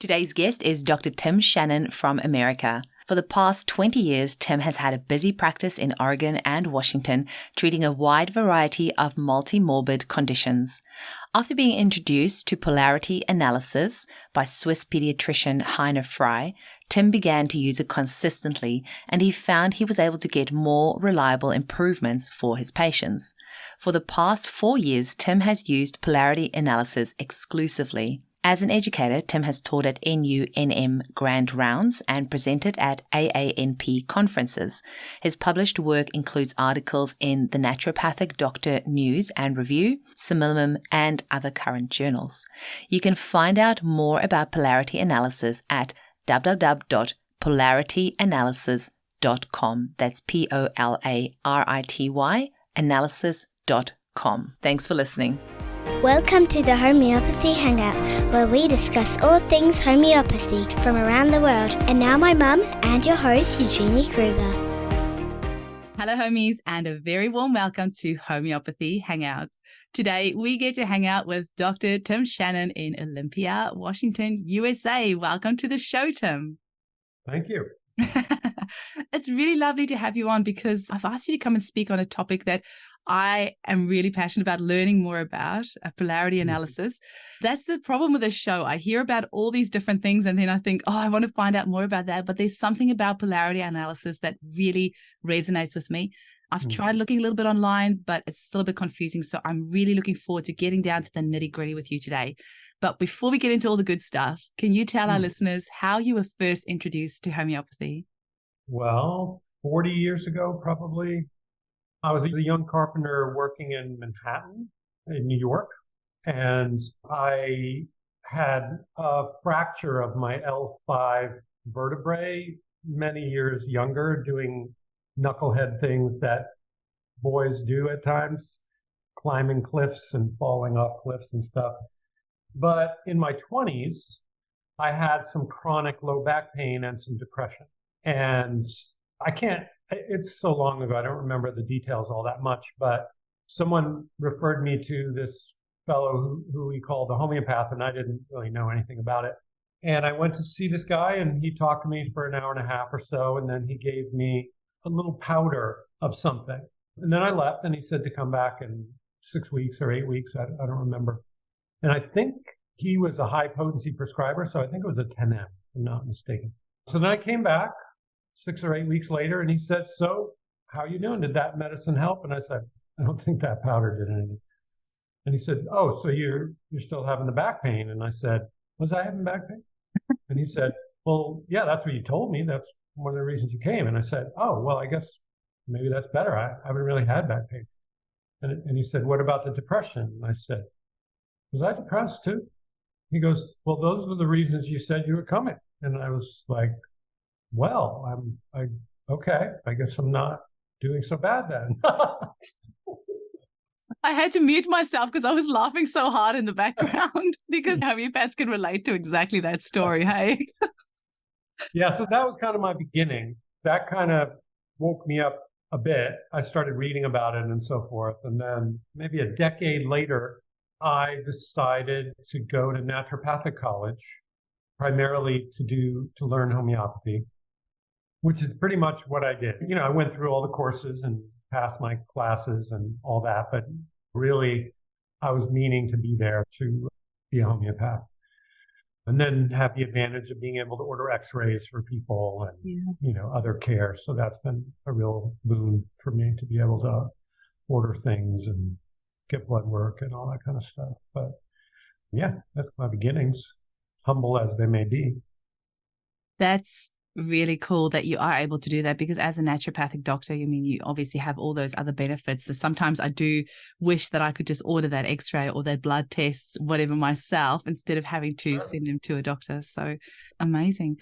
Today's guest is Dr. Tim Shannon from America. For the past 20 years, Tim has had a busy practice in Oregon and Washington, treating a wide variety of multi-morbid conditions. After being introduced to Polarity Analysis by Swiss pediatrician Heiner Frei, Tim began to use it consistently, and he found he was able to get more reliable improvements for his patients. For the past 4 years, Tim has used Polarity Analysis exclusively. As an educator, Tim has taught at NUNM Grand Rounds and presented at AANP conferences. His published work includes articles in the Naturopathic Doctor News and Review, Simillimum, and other current journals. You can find out more about Polarity Analysis at www.polarityanalysis.com. That's POLARITY analysis.com. Thanks for listening. Welcome to the Homeopathy Hangout, where we discuss all things homeopathy from around the world. And now my mum and your host, Eugenie Kruger. Hello, homies, and a very warm welcome to Homeopathy Hangout. Today, we get to hang out with Dr. Tim Shannon in Olympia, Washington, USA. Welcome to the show, Tim. Thank you. It's really lovely to have you on because I've asked you to come and speak on a topic that I am really passionate about learning more about, polarity analysis. That's the problem with this show. I hear about all these different things and then I think, I want to find out more about that. But there's something about polarity analysis that really resonates with me. I've tried looking a little bit online, but it's still a bit confusing. So I'm really looking forward to getting down to the nitty-gritty with you today. But before we get into all the good stuff, can you tell our listeners how you were first introduced to homeopathy? Well, 40 years ago, probably. I was a young carpenter working in Manhattan, in New York, and I had a fracture of my L5 vertebrae many years younger, doing knucklehead things that boys do at times, climbing cliffs and falling off cliffs and stuff. But in my 20s, I had some chronic low back pain and some depression. And it's so long ago, I don't remember the details all that much, but someone referred me to this fellow who we called a homeopath, and I didn't really know anything about it. And I went to see this guy, and he talked to me for an hour and a half or so, and then he gave me a little powder of something. And then I left, and he said to come back in 6 weeks or 8 weeks, I don't remember. And I think he was a high-potency prescriber, so I think it was a 10M, if I'm not mistaken. So then I came back 6 or 8 weeks later, and he said, "So, how you doing? Did that medicine help?" And I said, "I don't think that powder did anything." And he said, "Oh, so you're still having the back pain?" And I said, "Was I having back pain?" And he said, "Well, yeah, that's what you told me. That's one of the reasons you came." And I said, "Oh, well, I guess maybe that's better. I haven't really had back pain." And he said, "What about the depression?" And I said, "Was I depressed too?" He goes, "Well, those were the reasons you said you were coming." And I was like, well, okay, I guess I'm not doing so bad then. I had to mute myself because I was laughing so hard in the background because homeopaths can relate to exactly that story, hey? Yeah, so that was kind of my beginning. That kind of woke me up a bit. I started reading about it and so forth. And then maybe a decade later, I decided to go to naturopathic college, primarily to learn homeopathy, which is pretty much what I did. I went through all the courses and passed my classes and all that, but really I was meaning to be there to be a homeopath. And then have the advantage of being able to order x-rays for people and, other care. So that's been a real boon for me to be able to order things and get blood work and all that kind of stuff. But yeah, that's my beginnings, humble as they may be. That's really cool that you are able to do that, because as a naturopathic doctor, you obviously have all those other benefits. That sometimes I do wish that I could just order that x-ray or that blood test, whatever, myself, instead of having to send them to a doctor. So amazing.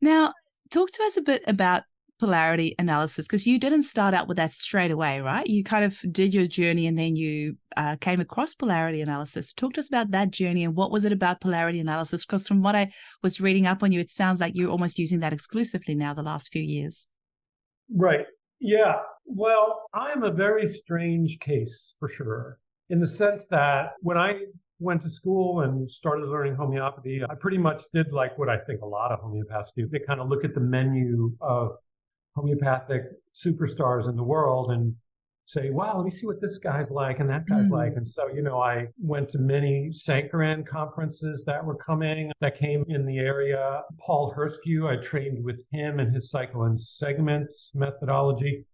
Now, talk to us a bit about polarity analysis, because you didn't start out with that straight away, right? You kind of did your journey and then you came across polarity analysis. Talk to us about that journey and what was it about polarity analysis? Because from what I was reading up on you, it sounds like you're almost using that exclusively now the last few years. Right. Yeah. Well, I'm a very strange case for sure, in the sense that when I went to school and started learning homeopathy, I pretty much did like what I think a lot of homeopaths do. They kind of look at the menu of homeopathic superstars in the world and say, wow, let me see what this guy's like and that guy's like. And so, I went to many Sankaran conferences that were coming, that came in the area. Paul Herskew, I trained with him and his cycle and segments methodology.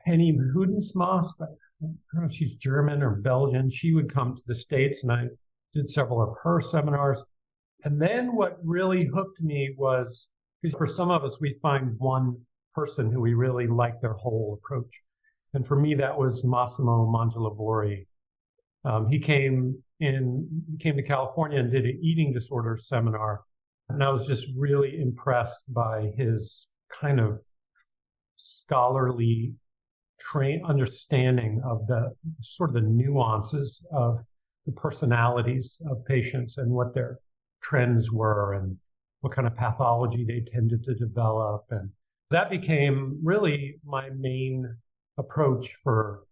Henny Hudensmas, I don't know if she's German or Belgian. She would come to the States and I did several of her seminars. And then what really hooked me was, because for some of us, we find one person who we really like their whole approach. And for me, that was Massimo Mangialavori. He came to California and did an eating disorder seminar. And I was just really impressed by his kind of scholarly understanding of the sort of the nuances of the personalities of patients and what their trends were and what kind of pathology they tended to develop. And that became really my main approach for,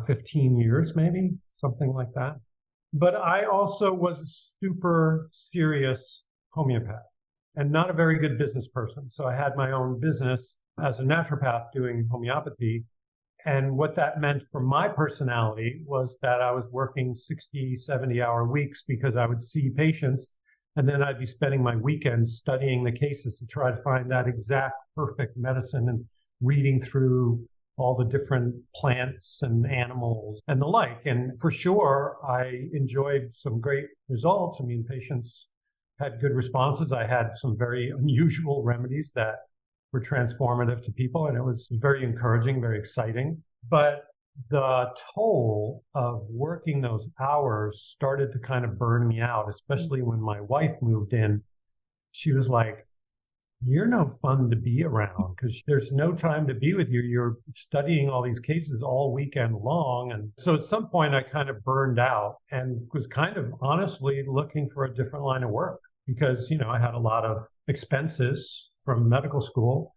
15 years, maybe, something like that. But I also was a super serious homeopath and not a very good business person. So I had my own business as a naturopath doing homeopathy. And what that meant for my personality was that I was working 60, 70-hour weeks because I would see patients and then I'd be spending my weekends studying the cases to try to find that exact perfect medicine and reading through all the different plants and animals and the like. And for sure, I enjoyed some great results. I mean, patients had good responses. I had some very unusual remedies that were transformative to people, and it was very encouraging, very exciting. But the toll of working those hours started to kind of burn me out, especially when my wife moved in. She was like, you're no fun to be around because there's no time to be with you. You're studying all these cases all weekend long. And so at some point I kind of burned out and was kind of honestly looking for a different line of work because, I had a lot of expenses from medical school.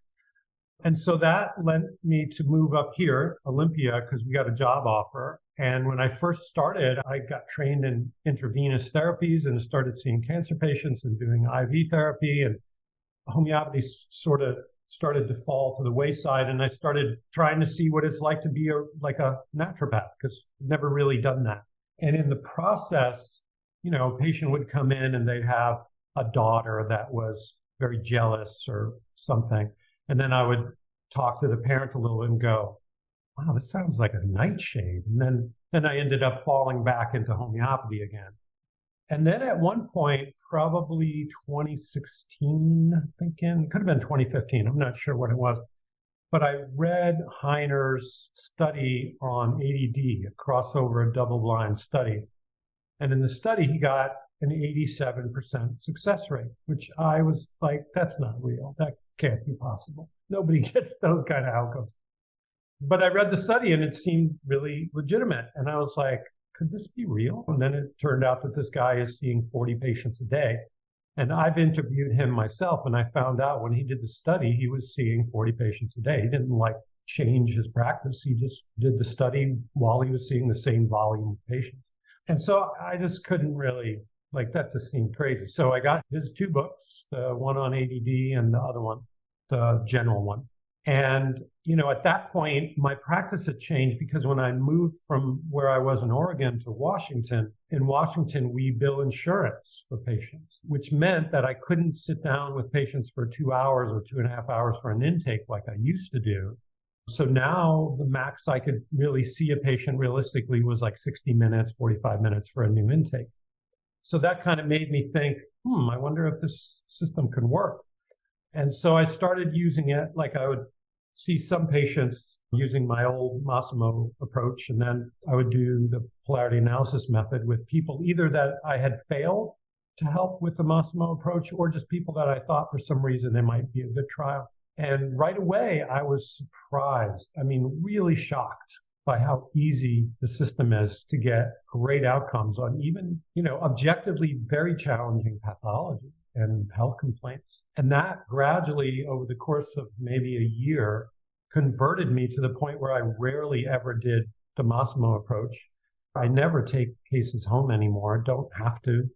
And so that led me to move up here, Olympia, because we got a job offer. And when I first started, I got trained in intravenous therapies and started seeing cancer patients and doing IV therapy, and homeopathy sort of started to fall to the wayside. And I started trying to see what it's like to be like a naturopath, because I've never really done that. And in the process, a patient would come in and they'd have a daughter that was very jealous or something. And then I would talk to the parent a little and go, wow, this sounds like a nightshade. And then I ended up falling back into homeopathy again. And then at one point, probably 2016, I'm thinking, could have been 2015, I'm not sure what it was, but I read Heiner's study on ADD, a crossover double-blind study. And in the study, he got an 87% success rate, which I was like, that's not real. That can't be possible. Nobody gets those kind of outcomes. But I read the study and it seemed really legitimate. And I was like, could this be real? And then it turned out that this guy is seeing 40 patients a day. And I've interviewed him myself, and I found out when he did the study, he was seeing 40 patients a day. He didn't change his practice. He just did the study while he was seeing the same volume of patients. And so I just couldn't really, that just seemed crazy. So I got his two books, the one on ADD and the other one, the general one. And, at that point, my practice had changed because when I moved from where I was in Oregon to Washington, in Washington, we bill insurance for patients, which meant that I couldn't sit down with patients for 2 hours or 2.5 hours for an intake like I used to do. So now the max I could really see a patient realistically was 60 minutes, 45 minutes for a new intake. So that kind of made me think, I wonder if this system can work. And so I started using it. I would see some patients using my old Massimo approach, and then I would do the polarity analysis method with people either that I had failed to help with the Massimo approach or just people that I thought for some reason they might be a good trial. And right away, I was surprised, really shocked by how easy the system is to get great outcomes on even, objectively very challenging pathology and health complaints. And that gradually, over the course of maybe a year, converted me to the point where I rarely ever did the Massimo approach. I never take cases home anymore. I don't have to.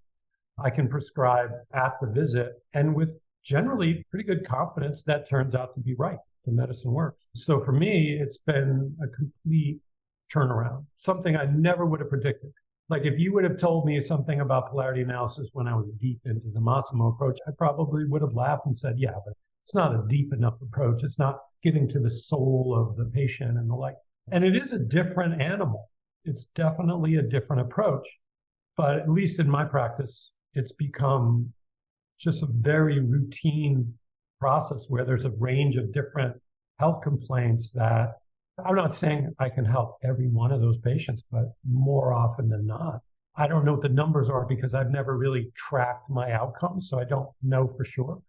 I can prescribe at the visit, and with generally pretty good confidence that turns out to be right. The medicine works. So for me, it's been a complete turnaround, something I never would have predicted. Like if you would have told me something about polarity analysis when I was deep into the Massimo approach, I probably would have laughed and said, yeah, but it's not a deep enough approach. It's not getting to the soul of the patient and the like. And it is a different animal. It's definitely a different approach. But at least in my practice, it's become just a very routine process where there's a range of different health complaints that I'm not saying I can help every one of those patients, but more often than not. I don't know what the numbers are because I've never really tracked my outcomes, so I don't know for sure.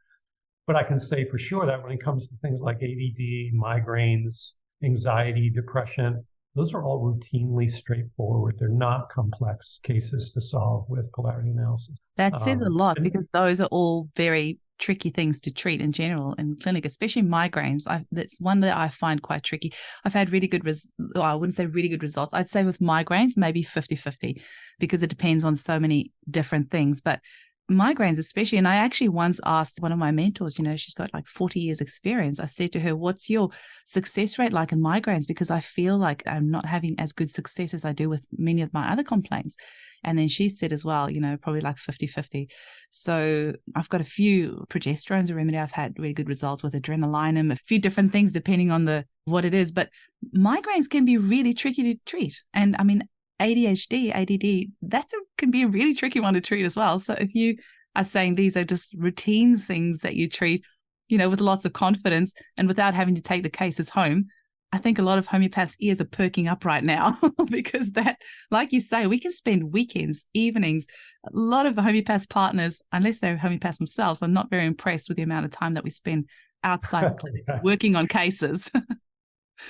But I can say for sure that when it comes to things like ADD, migraines, anxiety, depression, those are all routinely straightforward. They're not complex cases to solve with polarity analysis. That says a lot because those are all very tricky things to treat in general in clinic, especially migraines. That's one that I find quite tricky. I've had really good, I wouldn't say really good results. I'd say with migraines, maybe 50-50 because it depends on so many different things. But migraines especially, and I actually once asked one of my mentors, she's got like 40 years experience. I said to her, what's your success rate like in migraines? Because I feel like I'm not having as good success as I do with many of my other complaints. And then she said as well, probably like 50-50. So I've got a few progesterones, a remedy. I've had really good results with adrenaline, a few different things depending on what it is. But migraines can be really tricky to treat. And I mean, ADHD, ADD, can be a really tricky one to treat as well. So if you are saying these are just routine things that you treat, with lots of confidence and without having to take the cases home, I think a lot of homeopaths' ears are perking up right now because that, like you say, we can spend weekends, evenings. A lot of the homeopaths partners, unless they're homeopaths themselves, are not very impressed with the amount of time that we spend outside working on cases.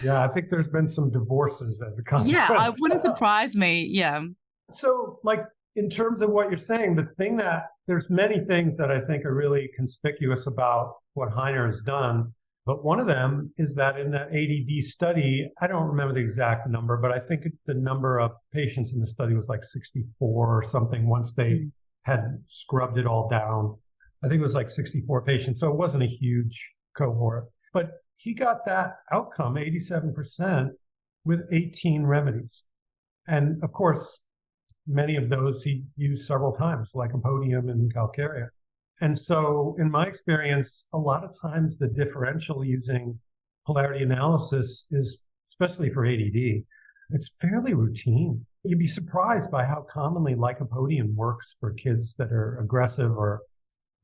Yeah, I think there's been some divorces as a consequence. Yeah, it wouldn't surprise me. Yeah. So, like, in terms of what you're saying, there's many things that I think are really conspicuous about what Heiner has done. But one of them is that in that ADD study, I don't remember the exact number, but I think the number of patients in the study was like 64 or something once they had scrubbed it all down. I think it was like 64 patients. So it wasn't a huge cohort. But he got that outcome, 87%, with 18 remedies. And of course, many of those he used several times, like Lycopodium and Calcarea. And so in my experience, a lot of times the differential using polarity analysis is, especially for ADD, it's fairly routine. You'd be surprised by how commonly Lycopodium works for kids that are aggressive or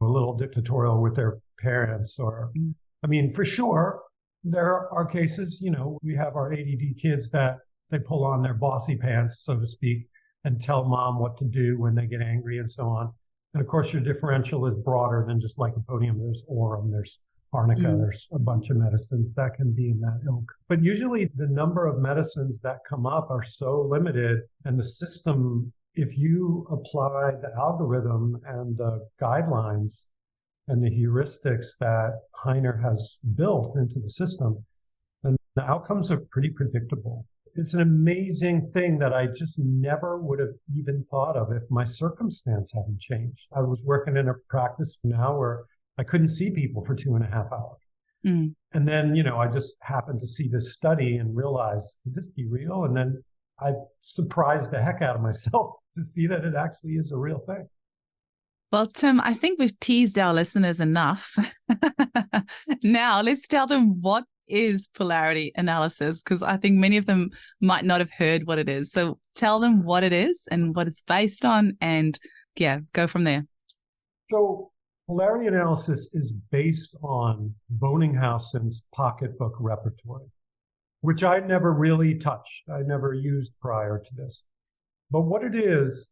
a little dictatorial with their parents. I mean, for sure, there are cases, we have our ADD kids that they pull on their bossy pants, so to speak, and tell mom what to do when they get angry and so on. And of course, your differential is broader than just Lycopodium. There's Aurum, there's Arnica, there's a bunch of medicines that can be in that ilk. But usually the number of medicines that come up are so limited, and the system, if you apply the algorithm and the guidelines and the heuristics that Heiner has built into the system, then the outcomes are pretty predictable. It's an amazing thing that I just never would have even thought of if my circumstance hadn't changed. I was working in a practice now where I couldn't see people for 2.5 hours. And then, I just happened to see this study and realized, could this be real? And then I surprised the heck out of myself to see that it actually is a real thing. Well, Tim, I think we've teased our listeners enough. Now let's tell them what is polarity analysis, because I think many of them might not have heard what it is. So tell them what it is and what it's based on, and go from there. So polarity analysis is based on Bonninghausen's pocketbook repertory, which I never really touched. I never used prior to this. But what it is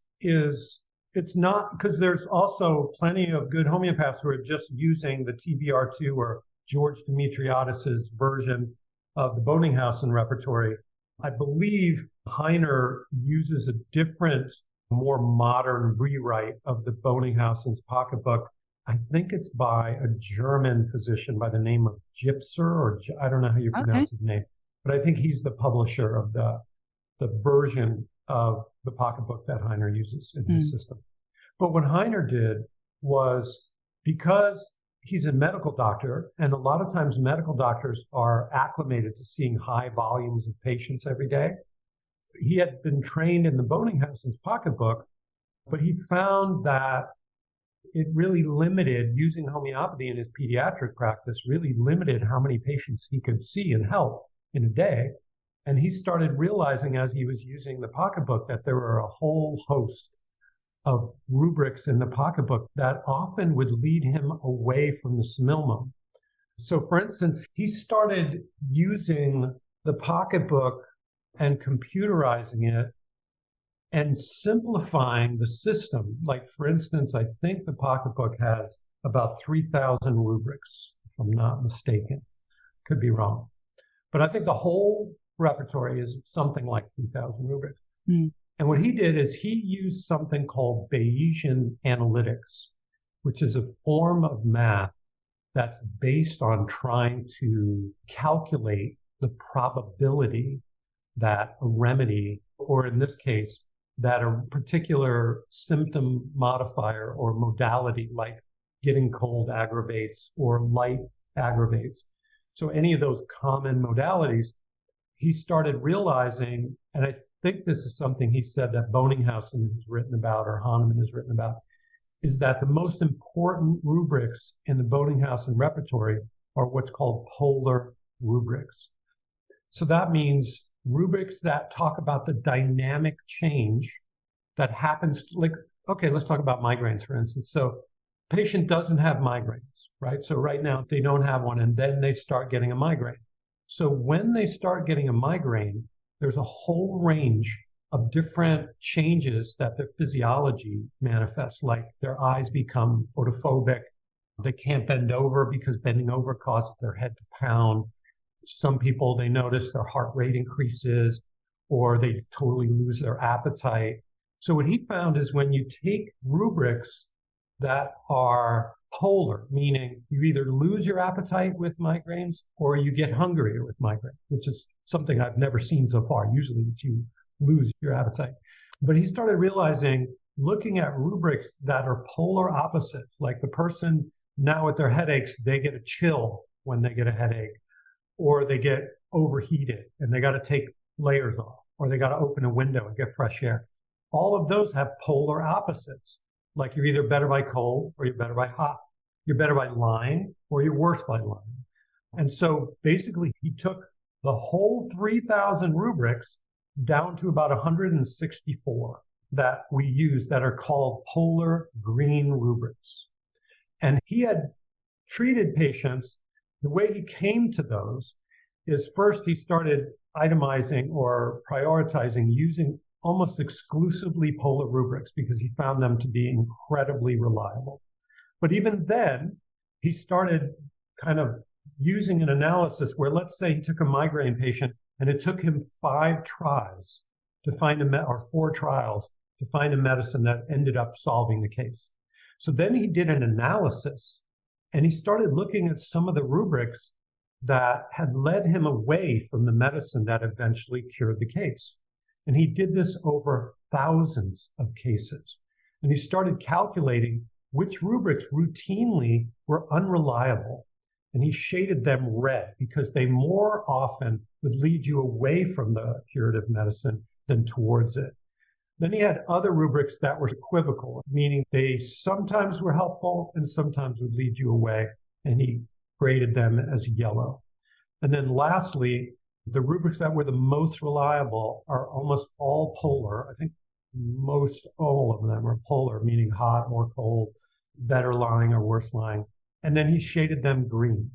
it's not, because there's also plenty of good homeopaths who are just using the TBR2 or George Demetriadis's version of the Bonninghausen repertory. I believe Heiner uses a different, more modern rewrite of the Bonninghausen's pocketbook. I think it's by a German physician by the name of Gipser, or I don't know how you pronounce his name, but I think he's the publisher of the version of the pocketbook that Heiner uses in his system. But what Heiner did was, because he's a medical doctor, and a lot of times medical doctors are acclimated to seeing high volumes of patients every day. He had been trained in the Bonninghausen's pocketbook, but he found that it really limited, using homeopathy in his pediatric practice, really limited how many patients he could see and help in a day. And he started realizing, as he was using the pocketbook, that there were a whole host of rubrics in the pocketbook that often would lead him away from the similmum. So, for instance, he started using the pocketbook and computerizing it and simplifying the system. Like, for instance, I think the pocketbook has about 3,000 rubrics, if I'm not mistaken. Could be wrong. But I think the whole repertory is something like 3,000 rubrics. And what he did is he used something called Bayesian analytics, which is a form of math that's based on trying to calculate the probability that a remedy, or in this case, that a particular symptom modifier or modality, like getting cold aggravates or light aggravates. So any of those common modalities, he started realizing, and I think this is something he said that Bonninghausen has written about, or Hahnemann has written about, is that the most important rubrics in the Bonninghausen repertory are what's called polar rubrics. So that means rubrics that talk about the dynamic change that happens, like, okay, let's talk about migraines, for instance. So patient doesn't have migraines, right? So right now they don't have one, and then they start getting a migraine. So when they start getting a migraine, there's a whole range of different changes that their physiology manifests, like their eyes become photophobic. They can't bend over because bending over causes their head to pound. Some people, they notice their heart rate increases, or they totally lose their appetite. So what he found is when you take rubrics that are polar, meaning you either lose your appetite with migraines or you get hungrier with migraine, which is something I've never seen so far. Usually it's you lose your appetite. But he started realizing, looking at rubrics that are polar opposites, like the person now with their headaches, they get a chill when they get a headache, or they get overheated and they got to take layers off, or they got to open a window and get fresh air. All of those have polar opposites. Like, you're either better by cold or you're better by hot. You're better by Lyme or you're worse by Lyme. And so basically he took the whole 3,000 rubrics down to about 164 that we use that are called polar green rubrics. And he had treated patients. The way he came to those is, first he started itemizing or prioritizing using almost exclusively polar rubrics because he found them to be incredibly reliable. But even then, he started kind of using an analysis where, let's say he took a migraine patient and it took him 5 tries to find or 4 trials to find a medicine that ended up solving the case. So then he did an analysis and he started looking at some of the rubrics that had led him away from the medicine that eventually cured the case. And he did this over thousands of cases. And he started calculating which rubrics routinely were unreliable. And he shaded them red because they more often would lead you away from the curative medicine than towards it. Then he had other rubrics that were equivocal, meaning they sometimes were helpful and sometimes would lead you away. And he graded them as yellow. And then lastly, the rubrics that were the most reliable are almost all polar. I think most all of them are polar, meaning hot or cold, better lying or worse lying. And then he shaded them green.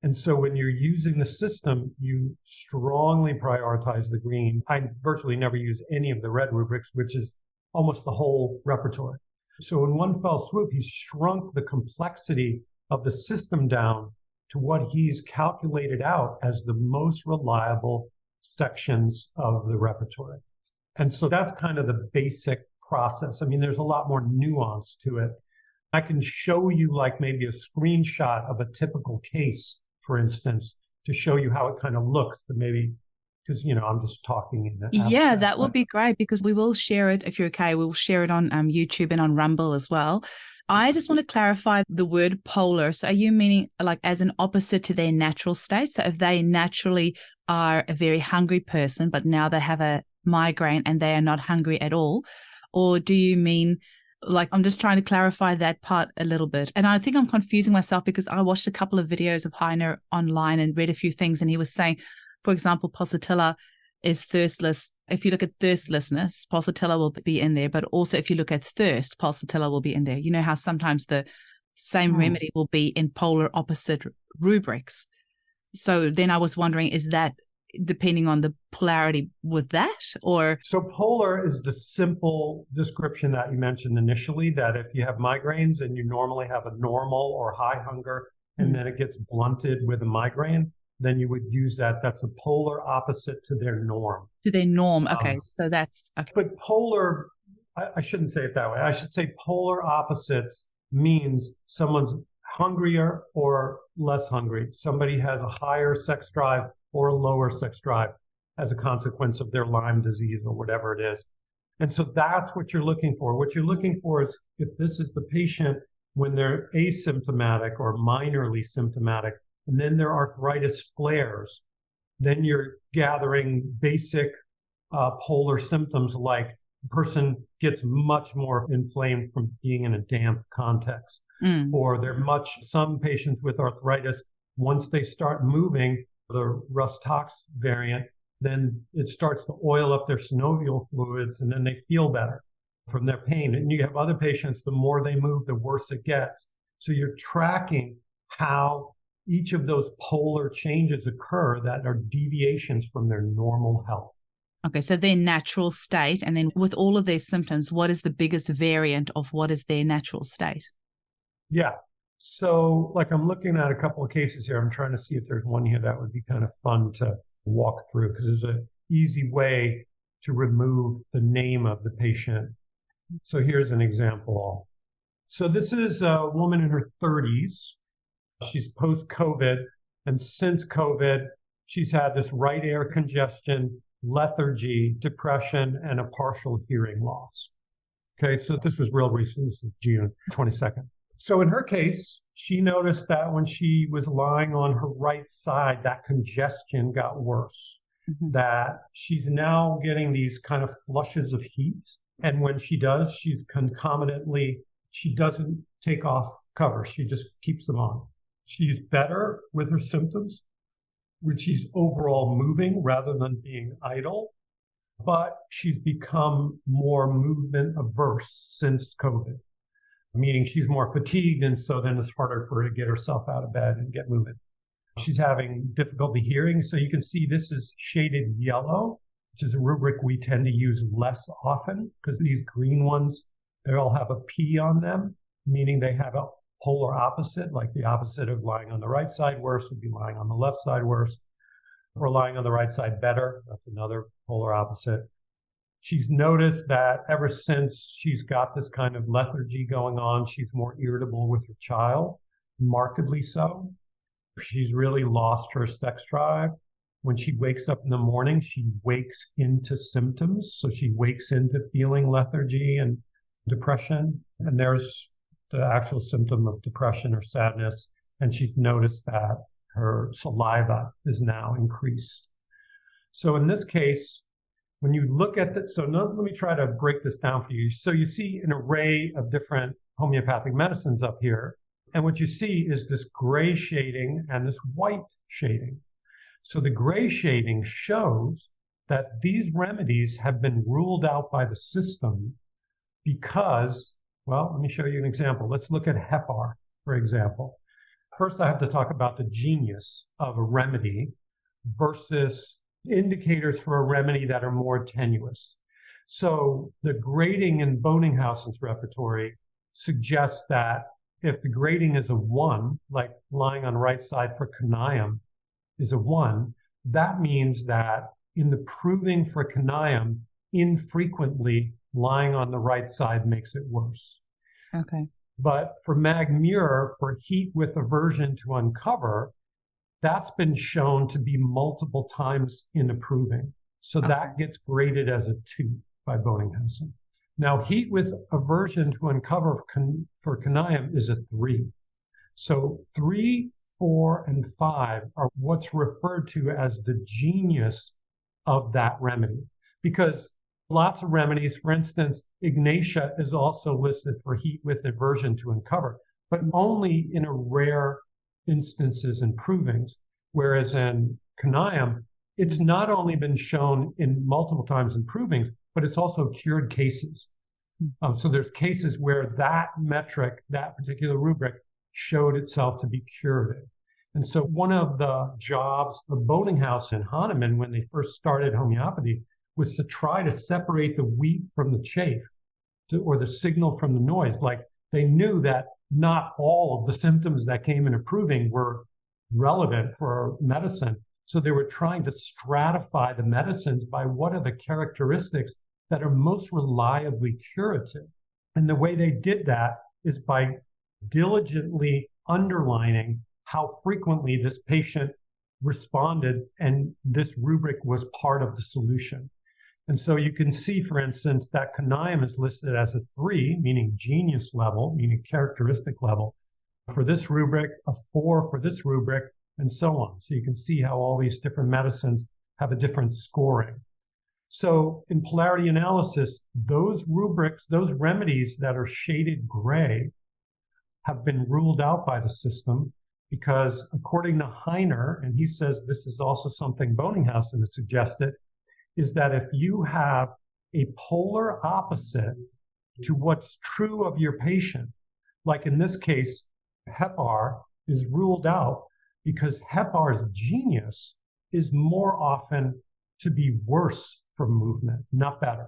And so when you're using the system, you strongly prioritize the green. I virtually never use any of the red rubrics, which is almost the whole repertoire. So in one fell swoop, he shrunk the complexity of the system down to what he's calculated out as the most reliable sections of the repertoire. And so that's kind of the basic process. I mean, there's a lot more nuance to it. I can show you like maybe a screenshot of a typical case, for instance, to show you how it kind of looks, to maybe because, I'm just talking in the Yeah, abstract, that would but be great because we will share it, if you're okay, we'll share it on YouTube and on Rumble as well. I just want to clarify the word polar. So are you meaning like as an opposite to their natural state? So if they naturally are a very hungry person, but now they have a migraine and they are not hungry at all? Or do you mean, like, I'm just trying to clarify that part a little bit. And I think I'm confusing myself because I watched a couple of videos of Heiner online and read a few things. And he was saying, for example, pulsatilla is thirstless. If you look at thirstlessness, pulsatilla will be in there. But also if you look at thirst, pulsatilla will be in there. You know how sometimes the same remedy will be in polar opposite rubrics. So then I was wondering, is that depending on the polarity with that, or? So polar is the simple description that you mentioned initially, that if you have migraines and you normally have a normal or high hunger, and then it gets blunted with a migraine, then you would use that. That's a polar opposite to their norm. To their norm. Okay. So that's, okay. But polar, I shouldn't say it that way. I should say polar opposites means someone's hungrier or less hungry. Somebody has a higher sex drive or a lower sex drive as a consequence of their Lyme disease or whatever it is. And so that's what you're looking for. What you're looking for is if this is the patient when they're asymptomatic or minorly symptomatic, and then their arthritis flares, then you're gathering basic polar symptoms like the person gets much more inflamed from being in a damp context. Or some patients with arthritis, once they start moving, the Rus-Tox variant, then it starts to oil up their synovial fluids and then they feel better from their pain. And you have other patients, the more they move, the worse it gets. So you're tracking how each of those polar changes occur that are deviations from their normal health. Okay, so their natural state, and then with all of their symptoms, what is the biggest variant of what is their natural state? Yeah. So like I'm looking at a couple of cases here. I'm trying to see if there's one here that would be kind of fun to walk through because there's an easy way to remove the name of the patient. So here's an example. So this is a woman in her 30s. She's post-COVID. And since COVID, she's had this right air congestion, lethargy, depression, and a partial hearing loss. Okay, so this was real recent. This is June 22nd. So in her case, she noticed that when she was lying on her right side, that congestion got worse, that she's now getting these kind of flushes of heat. And when she does, she's concomitantly, she doesn't take off covers. She just keeps them on. She's better with her symptoms, when she's overall moving rather than being idle, but she's become more movement averse since COVID. Meaning she's more fatigued, and so then it's harder for her to get herself out of bed and get moving. She's having difficulty hearing. So you can see this is shaded yellow, which is a rubric we tend to use less often because these green ones, they all have a P on them, meaning they have a polar opposite, like the opposite of lying on the right side worse would be lying on the left side worse, or lying on the right side better. That's another polar opposite. She's noticed that ever since she's got this kind of lethargy going on, she's more irritable with her child, markedly so. She's really lost her sex drive. When she wakes up in the morning, she wakes into symptoms. So she wakes into feeling lethargy and depression. And there's the actual symptom of depression or sadness. And she's noticed that her saliva is now increased. So in this case, when you look at it, so now let me try to break this down for you. So you see an array of different homeopathic medicines up here. And what you see is this gray shading and this white shading. So the gray shading shows that these remedies have been ruled out by the system because, well, let me show you an example. Let's look at Hepar, for example. First, I have to talk about the genius of a remedy versus indicators for a remedy that are more tenuous. So the grading in Boninghausen's repertory suggests that if the grading is a 1, like lying on the right side for conium is a 1, that means that in the proving for conium, infrequently lying on the right side makes it worse. Okay. But for Mag-Muir, for heat with aversion to uncover, that's been shown to be multiple times in approving. So that gets graded as a 2 by Bonninghausen. Now, heat with aversion to uncover for Caniam is a 3. So 3, 4, and 5 are what's referred to as the genius of that remedy. Because lots of remedies, for instance, Ignatia is also listed for heat with aversion to uncover, but only in a rare instances in provings. Whereas in Caniam, it's not only been shown in multiple times in provings, but it's also cured cases. So there's cases where that metric, that particular rubric, showed itself to be curative. And so one of the jobs of Bonninghausen and Hahnemann when they first started homeopathy was to try to separate the wheat from the chaff, or the signal from the noise. Like, they knew that not all of the symptoms that came in approving were relevant for medicine. So they were trying to stratify the medicines by what are the characteristics that are most reliably curative. And the way they did that is by diligently underlining how frequently this patient responded, and this rubric was part of the solution. And so you can see, for instance, that Caniam is listed as a 3, meaning genius level, meaning characteristic level, for this rubric, a 4 for this rubric, and so on. So you can see how all these different medicines have a different scoring. So in polarity analysis, those rubrics, those remedies that are shaded gray have been ruled out by the system because, according to Heiner, and he says this is also something Bonninghausen has suggested, is that if you have a polar opposite to what's true of your patient, like in this case, HEPAR is ruled out because HEPAR's genius is more often to be worse for movement, not better.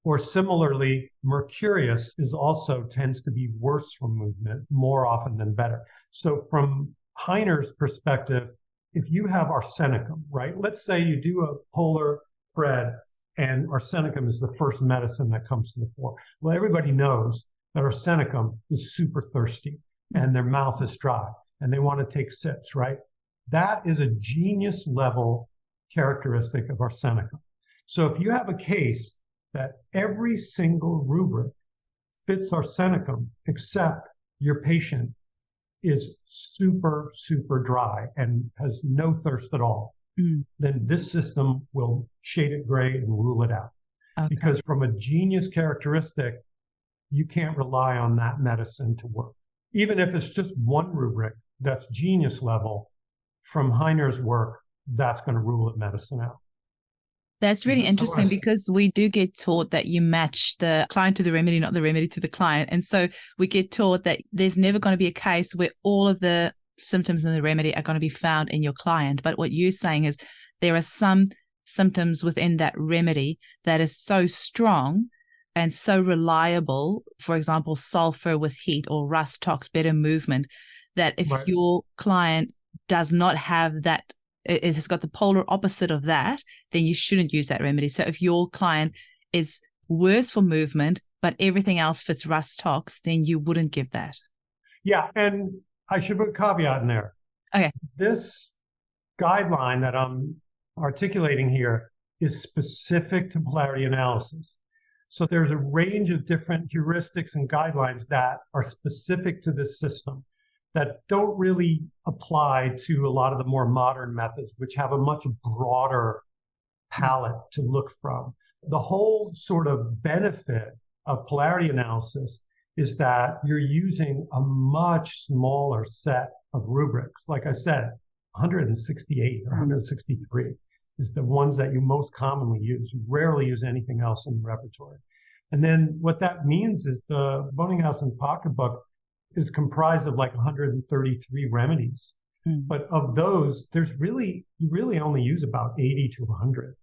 Or similarly, Mercurius is also tends to be worse for movement more often than better. So from Heiner's perspective, if you have arsenicum, right? Let's say you do a polar spread and arsenicum is the first medicine that comes to the fore. Well, everybody knows that arsenicum is super thirsty and their mouth is dry and they want to take sips, right? That is a genius level characteristic of arsenicum. So if you have a case that every single rubric fits arsenicum except your patient is super, super dry and has no thirst at all, then this system will shade it gray and rule it out. Okay. Because from a genius characteristic, you can't rely on that medicine to work. Even if it's just one rubric that's genius level, from Heiner's work, that's going to rule it medicine out. That's really interesting because we do get taught that you match the client to the remedy, not the remedy to the client. And so we get taught that there's never going to be a case where all of the symptoms in the remedy are going to be found in your client. But what you're saying is there are some symptoms within that remedy that is so strong and so reliable, for example, sulfur with heat or rust tox, better movement, that if your client does not have that, it has got the polar opposite of that, then you shouldn't use that remedy. So if your client is worse for movement, but everything else fits rust tox, then you wouldn't give that. Yeah, and I should put a caveat in there. Okay. This guideline that I'm articulating here is specific to polarity analysis. So there's a range of different heuristics and guidelines that are specific to this system that don't really apply to a lot of the more modern methods, which have a much broader palette to look from. The whole sort of benefit of polarity analysis is that you're using a much smaller set of rubrics. Like I said, 168 or 163 is the ones that you most commonly use. You rarely use anything else in the repertoire. And then what that means is the Bonninghausen pocketbook is comprised of like 133 remedies. But of those, you really only use about 80 to 100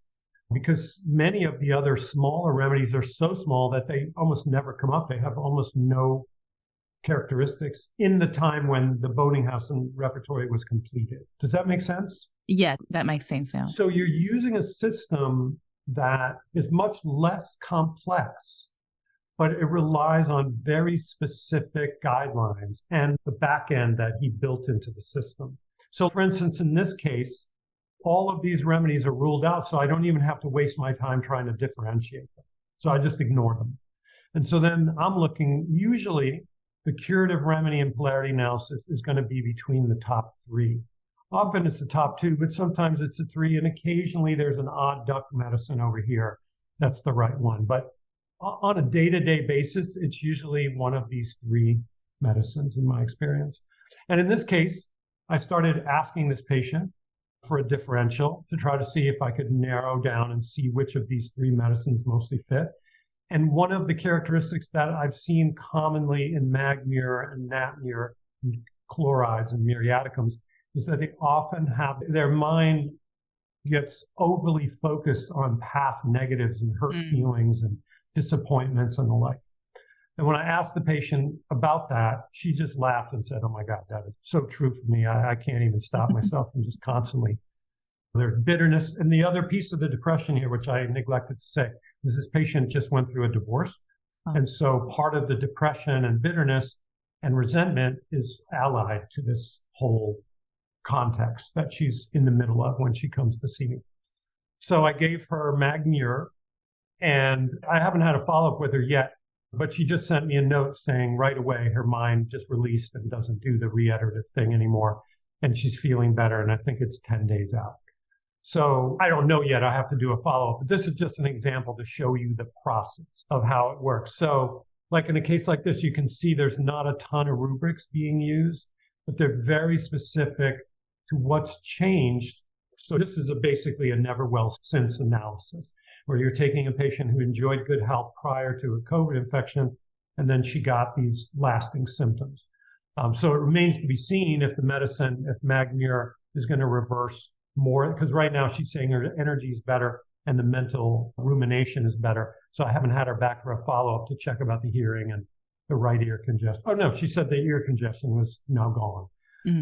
because many of the other smaller remedies are so small that they almost never come up. They have almost no characteristics in the time when the Bonninghausen repertoire was completed. Does that make sense? Yeah, that makes sense now. So you're using a system that is much less complex, but it relies on very specific guidelines and the back end that he built into the system. So for instance, in this case, all of these remedies are ruled out, so I don't even have to waste my time trying to differentiate them. So I just ignore them. And so then I'm looking, usually the curative remedy in polarity analysis is going to be between the top three. Often it's the top two, but sometimes it's the three, and occasionally there's an odd duck medicine over here. That's the right one. But on a day-to-day basis, it's usually one of these three medicines in my experience. And in this case, I started asking this patient for a differential to try to see if I could narrow down and see which of these three medicines mostly fit. And one of the characteristics that I've seen commonly in Magmir and Natmir, and chlorides and muriaticums, is that they often have their mind gets overly focused on past negatives and hurt feelings and disappointments and the like. And when I asked the patient about that, she just laughed and said, "Oh my God, that is so true for me. I can't even stop myself from just constantly." There's bitterness. And the other piece of the depression here, which I neglected to say, is this patient just went through a divorce. And so part of the depression and bitterness and resentment is allied to this whole context that she's in the middle of when she comes to see me. So I gave her Magmir, and I haven't had a follow-up with her yet, but she just sent me a note saying right away her mind just released and doesn't do the reiterative thing anymore, and she's feeling better, and I think it's 10 days out. So I don't know yet. I have to do a follow-up, but this is just an example to show you the process of how it works. So like in a case like this, you can see there's not a ton of rubrics being used, but they're very specific to what's changed. So this is basically a never well since analysis, where you're taking a patient who enjoyed good health prior to a COVID infection, and then she got these lasting symptoms. So it remains to be seen if the medicine, if Magmir is going to reverse more, because right now she's saying her energy is better and the mental rumination is better. So I haven't had her back for a follow-up to check about the hearing and the right ear congestion. Oh no, she said the ear congestion was now gone.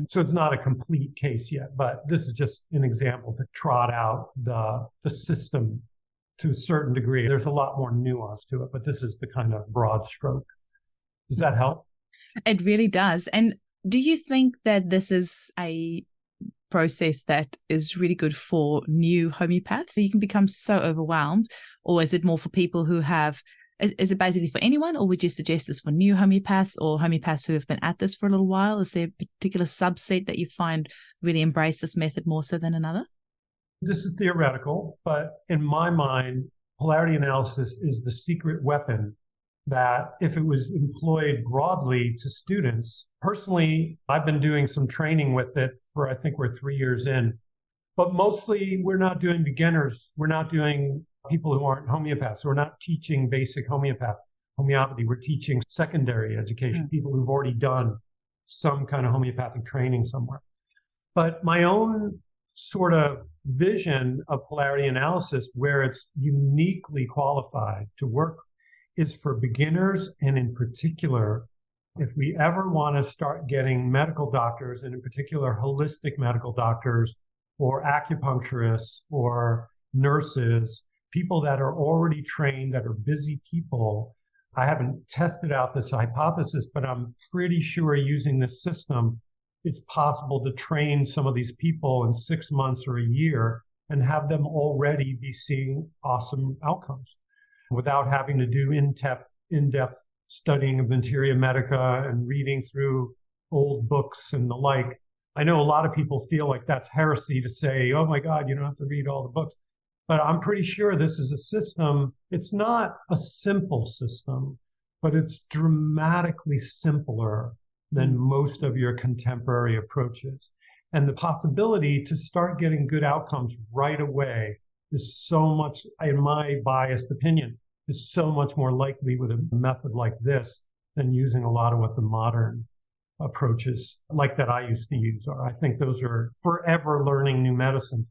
So it's not a complete case yet, but this is just an example to trot out the system to a certain degree. There's a lot more nuance to it, but this is the kind of broad stroke. Does that help? It really does. And do you think that this is a process that is really good for new homeopaths? So you can become so overwhelmed, or is it more for people who have, is it basically for anyone, or would you suggest this for new homeopaths or homeopaths who have been at this for a little while? Is there a particular subset that you find really embrace this method more so than another? This is theoretical, but in my mind, polarity analysis is the secret weapon that if it was employed broadly to students, personally, I've been doing some training with it for, I think we're 3 years in, but mostly we're not doing beginners. We're not doing people who aren't homeopaths. We're not teaching basic homeopathy. We're teaching secondary education, people who've already done some kind of homeopathic training somewhere. But my own sort of vision of polarity analysis, where it's uniquely qualified to work, is for beginners. And in particular, if we ever want to start getting medical doctors, and in particular holistic medical doctors or acupuncturists or nurses, people that are already trained, that are busy people. I haven't tested out this hypothesis, but I'm pretty sure using this system, it's possible to train some of these people in 6 months or a year and have them already be seeing awesome outcomes without having to do in-depth studying of materia medica and reading through old books and the like. I know a lot of people feel like that's heresy to say, oh my God, you don't have to read all the books. But I'm pretty sure this is a system. It's not a simple system, but it's dramatically simpler than most of your contemporary approaches. And the possibility to start getting good outcomes right away is so much, in my biased opinion, is so much more likely with a method like this than using a lot of what the modern approaches like that I used to use are. I think those are forever learning new medicine.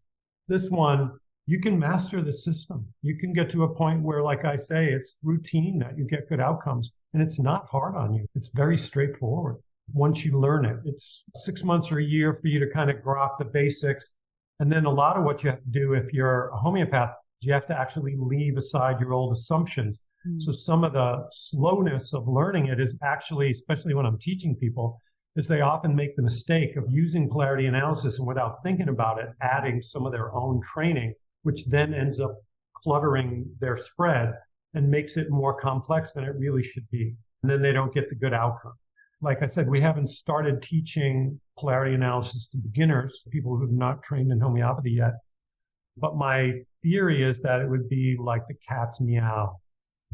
This one, you can master the system. You can get to a point where, like I say, it's routine that you get good outcomes, and it's not hard on you. It's very straightforward. Once you learn it, it's 6 months or a year for you to kind of grok the basics. And then a lot of what you have to do if you're a homeopath, you have to actually leave aside your old assumptions. So some of the slowness of learning it is actually, especially when I'm teaching people, is they often make the mistake of using polarity analysis and without thinking about it, adding some of their own training, which then ends up cluttering their spread and makes it more complex than it really should be. And then they don't get the good outcome. Like I said, we haven't started teaching polarity analysis to beginners, people who have not trained in homeopathy yet. But my theory is that it would be like the cat's meow,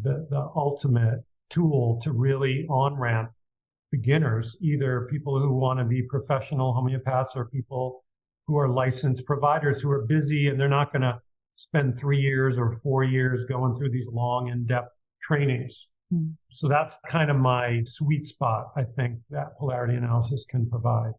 the ultimate tool to really on-ramp beginners, either people who want to be professional homeopaths or people who are licensed providers who are busy and they're not going to spend 3 years or 4 years going through these long, in-depth trainings. So that's kind of my sweet spot, I think, that polarity analysis can provide.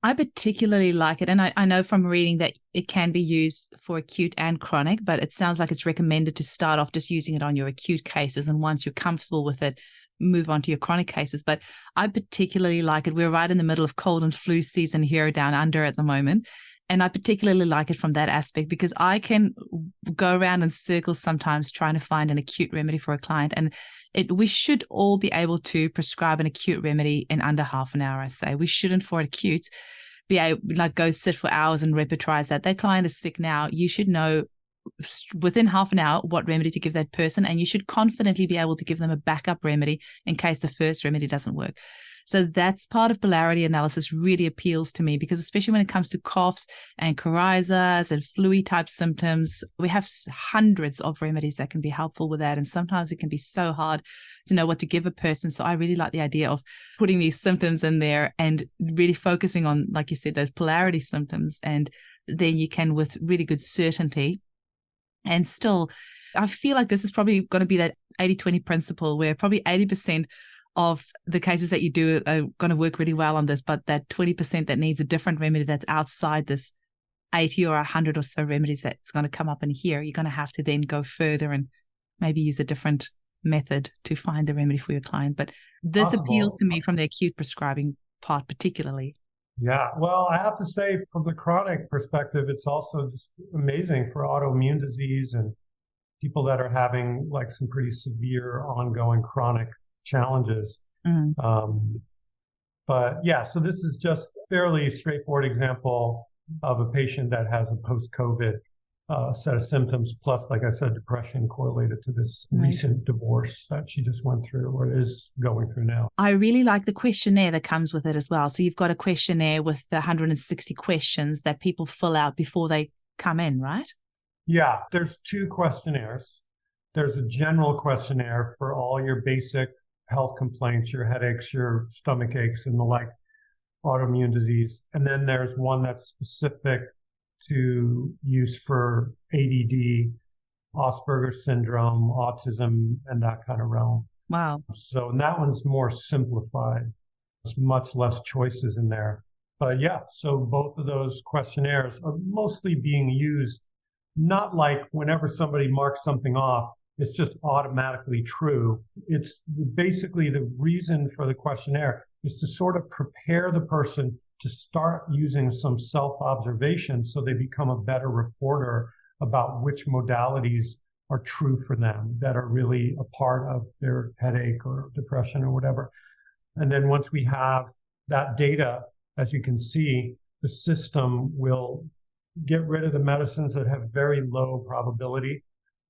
I particularly like it. And I know from reading that it can be used for acute and chronic, but it sounds like it's recommended to start off just using it on your acute cases. And once you're comfortable with it, move on to your chronic cases. But I particularly like it. We're right in the middle of cold and flu season here down under at the moment. And I particularly like it from that aspect because I can go around in circles sometimes trying to find an acute remedy for a client. And we should all be able to prescribe an acute remedy in under half an hour, I say. We shouldn't, for acute, be able go sit for hours and repertorize that. That client is sick now. You should know within half an hour what remedy to give that person, and you should confidently be able to give them a backup remedy in case the first remedy doesn't work. So that's part of polarity analysis really appeals to me because especially when it comes to coughs and coryzas and flu type symptoms, we have hundreds of remedies that can be helpful with that. And sometimes it can be so hard to know what to give a person. So I really like the idea of putting these symptoms in there and really focusing on, like you said, those polarity symptoms. And then you can, with really good certainty, and still, I feel like this is probably going to be that 80-20 principle where probably 80% of the cases that you do are going to work really well on this, but that 20% that needs a different remedy that's outside this 80 or 100 or so remedies that's going to come up in here, you're going to have to then go further and maybe use a different method to find the remedy for your client. But this appeals to me from the acute prescribing part particularly. Yeah, well, I have to say from the chronic perspective, it's also just amazing for autoimmune disease and people that are having like some pretty severe ongoing chronic challenges. But yeah, so this is just a fairly straightforward example of a patient that has a post-COVID set of symptoms, plus, like I said, depression correlated to this recent divorce that she just went through or is going through now. I really like the questionnaire that comes with it as well. So you've got a questionnaire with the 160 questions that people fill out before they come in, right? Yeah, there's 2 questionnaires. There's a general questionnaire for all your basic health complaints, your headaches, your stomach aches, and the like, autoimmune disease. And then there's one that's specific to use for ADD, Asperger's syndrome, autism, and that kind of realm. Wow. So that one's more simplified. There's much less choices in there. But yeah, so both of those questionnaires are mostly being used, not like whenever somebody marks something off, it's just automatically true. It's basically the reason for the questionnaire is to sort of prepare the person to start using some self-observation so they become a better reporter about which modalities are true for them, that are really a part of their headache or depression or whatever. And then once we have that data, as you can see, the system will get rid of the medicines that have very low probability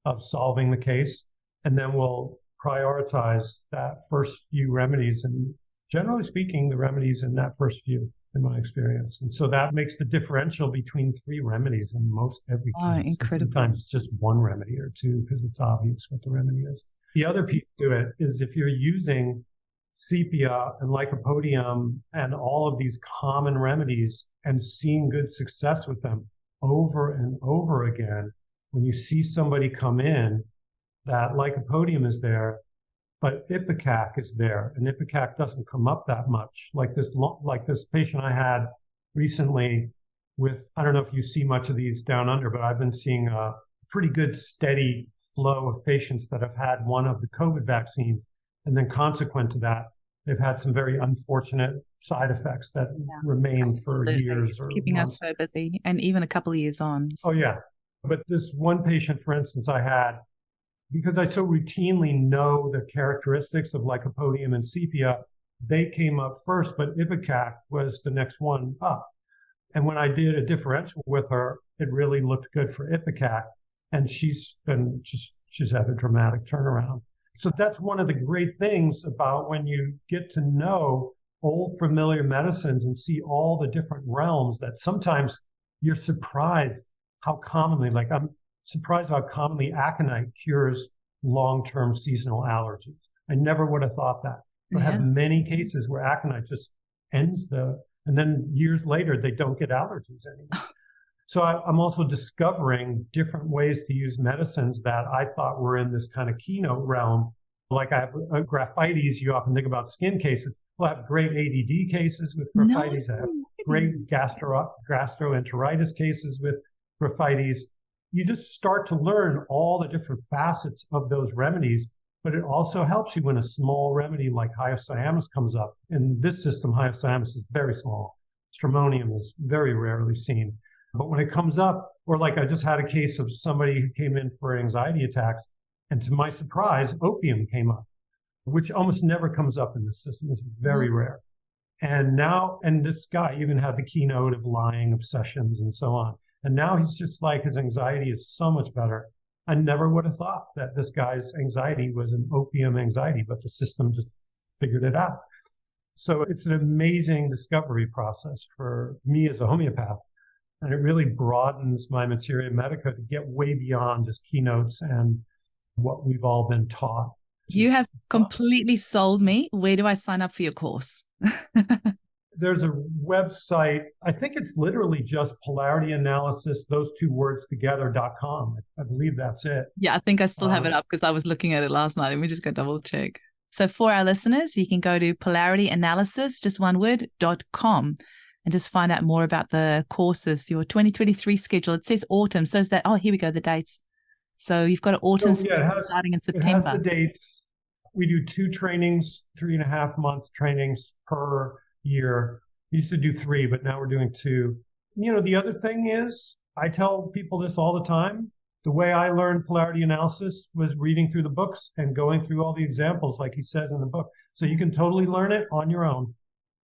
of solving the case, and then we'll prioritize that first few remedies. And generally speaking, the remedies in that first few, in my experience. And so that makes the differential between 3 remedies in most every case. Incredible. Sometimes just 1 remedy or 2 because it's obvious what the remedy is. The other piece to it is if you're using sepia and lycopodium and all of these common remedies and seeing good success with them over and over again, when you see somebody come in, that lycopodium is there, but ipecac is there, and ipecac doesn't come up that much. Like this patient I had recently with, I don't know if you see much of these down under, but I've been seeing a pretty good steady flow of patients that have had one of the COVID vaccines, and then consequent to that, they've had some very unfortunate side effects that remain for years. It's keeping us so busy, and even a couple of years on. Oh, yeah. But this one patient, for instance, I had, because I so routinely know the characteristics of lycopodium and sepia, they came up first, but Ipecac was the next one up. And when I did a differential with her, it really looked good for Ipecac. And she's had a dramatic turnaround. So that's one of the great things about when you get to know old familiar medicines and see all the different realms, that sometimes you're surprised how commonly, like I'm surprised how commonly aconite cures long-term seasonal allergies. I never would have thought that. I have many cases where aconite just ends and then years later, they don't get allergies anymore. So I'm also discovering different ways to use medicines that I thought were in this kind of keynote realm. Like I have a graphites, you often think about skin cases. Well, I have great ADD cases with graphites. I have great gastroenteritis cases with graphites. You just start to learn all the different facets of those remedies, but it also helps you when a small remedy like hyoscyamus comes up. In this system, hyoscyamus is very small. Stramonium is very rarely seen. But when it comes up, or like I just had a case of somebody who came in for anxiety attacks, and to my surprise, opium came up, which almost never comes up in this system. It's very rare. And this guy even had the keynote of lying, obsessions, and so on. And now he's just like, his anxiety is so much better. I never would have thought that this guy's anxiety was an opium anxiety, but the system just figured it out. So it's an amazing discovery process for me as a homeopath. And it really broadens my materia medica to get way beyond just keynotes and what we've all been taught. You have completely sold me. Where do I sign up for your course? There's a website. I think it's literally just Polarity Analysis, those two words together.com. I believe that's it. Yeah, I think I still have it up because I was looking at it last night. Let me just go double check. So for our listeners, you can go to polarityanalysis, just one word, .com. And just find out more about the courses, your 2023 schedule. It says autumn. So is that, here we go, the dates. So you've got an autumn starting in September. It has the dates. We do 2 trainings, 3.5-month trainings per year. We used to do 3, but now we're doing 2. The other thing is, I tell people this all the time. The way I learned polarity analysis was reading through the books and going through all the examples like he says in the book. So you can totally learn it on your own.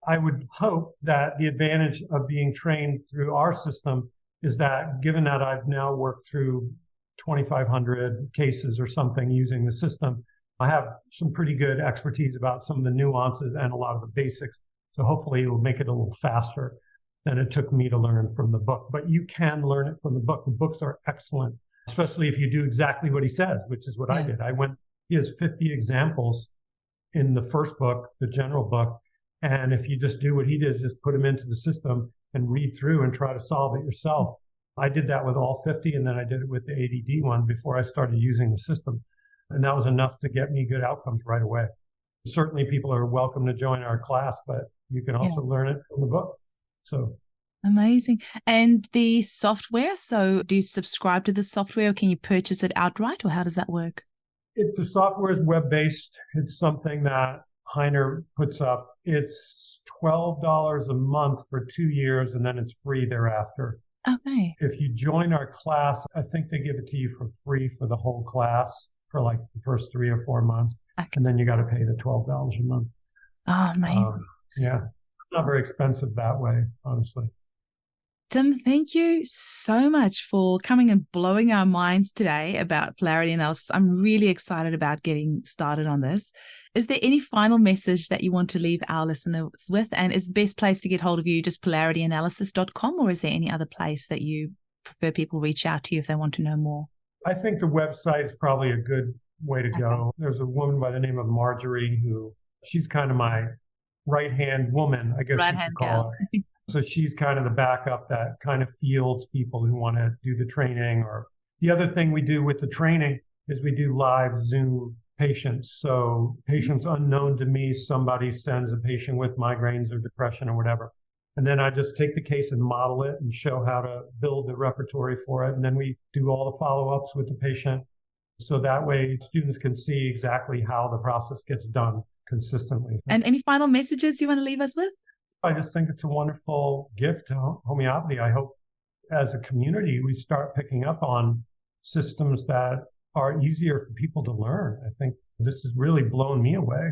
I would hope that the advantage of being trained through our system is that, given that I've now worked through 2,500 cases or something using the system, I have some pretty good expertise about some of the nuances and a lot of the basics. So hopefully it'll make it a little faster than it took me to learn from the book. But you can learn it from the book. The books are excellent, especially if you do exactly what he says, which is what I did. He has 50 examples in the first book, the general book. And if you just do what he did, just put them into the system and read through and try to solve it yourself. I did that with all 50, and then I did it with the ADD one before I started using the system. And that was enough to get me good outcomes right away. Certainly people are welcome to join our class, but you can also learn it from the book. So amazing. And the software, so do you subscribe to the software or can you purchase it outright, or how does that work? The software is web-based. It's something that Heiner puts up. It's $12 a month for 2 years, and then it's free thereafter. Okay. If you join our class, I think they give it to you for free for the whole class for like the first 3 or 4 months. Okay. And then you got to pay the $12 a month. Oh, amazing. Yeah. Not very expensive that way, honestly. Tim, thank you so much for coming and blowing our minds today about polarity analysis. I'm really excited about getting started on this. Is there any final message that you want to leave our listeners with? And is the best place to get hold of you just polarityanalysis.com, or is there any other place that you prefer people reach out to you if they want to know more? I think the website is probably a good way to go. There's a woman by the name of Marjorie she's kind of my right-hand woman, I guess you could call it. So she's kind of the backup that kind of fields people who want to do the training. Or the other thing we do with the training is we do live Zoom patients. So patients unknown to me, somebody sends a patient with migraines or depression or whatever. And then I just take the case and model it and show how to build the repertory for it. And then we do all the follow-ups with the patient. So that way students can see exactly how the process gets done consistently. And any final messages you want to leave us with? I just think it's a wonderful gift to homeopathy. I hope as a community, we start picking up on systems that are easier for people to learn. I think this has really blown me away.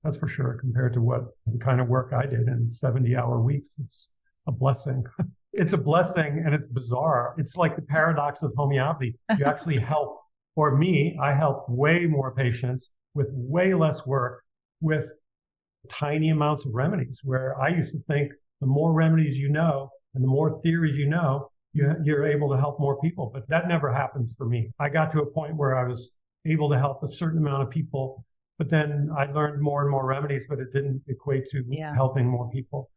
That's for sure. Compared to what the kind of work I did in 70-hour weeks, it's a blessing. It's a blessing, and it's bizarre. It's like the paradox of homeopathy. You actually help, or me, I help way more patients with way less work with tiny amounts of remedies, where I used to think the more remedies you know and the more theories you know, you're able to help more people. But that never happened for me. I got to a point where I was able to help a certain amount of people, but then I learned more and more remedies, but it didn't equate to helping more people.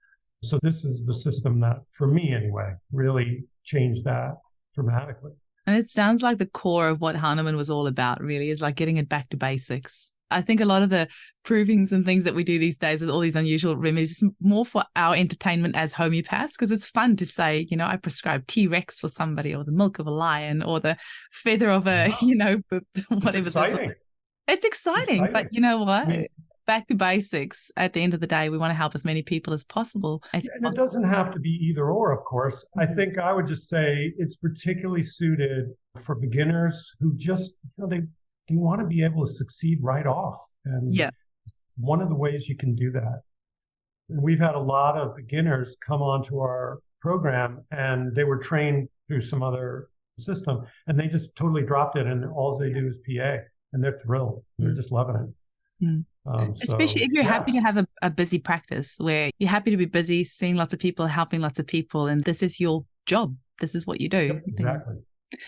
So this is the system that, for me anyway, really changed that dramatically. And it sounds like the core of what Hahnemann was all about, really, is like getting it back to basics. I think a lot of the provings and things that we do these days with all these unusual remedies is more for our entertainment as homeopaths, because it's fun to say, I prescribe T-Rex for somebody, or the milk of a lion, or the feather of a, whatever. It's exciting. It's exciting. But you know what? Back to basics. At the end of the day, we want to help as many people as possible. And it doesn't have to be either or, of course. I think I would just say it's particularly suited for beginners who just, they want to be able to succeed right off. And one of the ways you can do that. And we've had a lot of beginners come onto our program, and they were trained through some other system, and they just totally dropped it, and all they do is PA, and they're thrilled. They're just loving it. Especially if you're happy to have a busy practice, where you're happy to be busy, seeing lots of people, helping lots of people, and this is your job. This is what you do. Yep, exactly.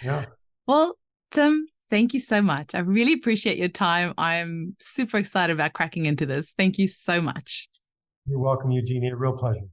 Yeah. Well, Tim, thank you so much. I really appreciate your time. I'm super excited about cracking into this. Thank you so much. You're welcome, Eugenie. A real pleasure.